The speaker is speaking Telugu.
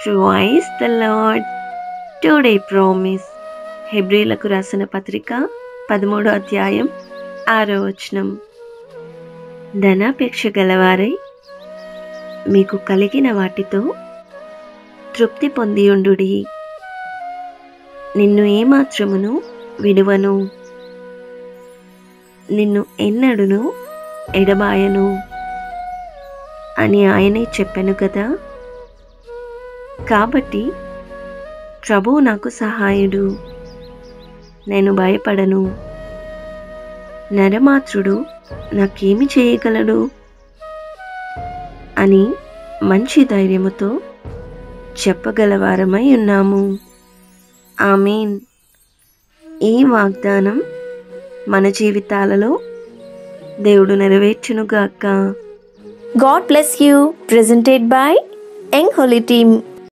Praise the Lord. Today promise. హెబ్రీలకు రాసిన పత్రిక 13వ అధ్యాయం 6వ వచనం. ధనాపేక్ష గలవారై మీకు కలిగిన వాటితో తృప్తి పొందియుండుడి. నిన్ను ఏమాత్రమును విడువను, నిన్ను ఎన్నడును ఎడబాయను అని ఆయనే చెప్పెను కదా. కాబట్టి ప్రభువు నాకు సహాయుడు, నేను భయపడను. నరమాత్రుడు నాకేమి చేయగలడు అని మంచి ధైర్యముతో చెప్పగలవారమై ఉన్నాము. ఆమేన్. ఈ వాగ్దానం మన జీవితాలలో దేవుడు నెరవేర్చునుగాక. God bless you. Presented by Young Holy Team.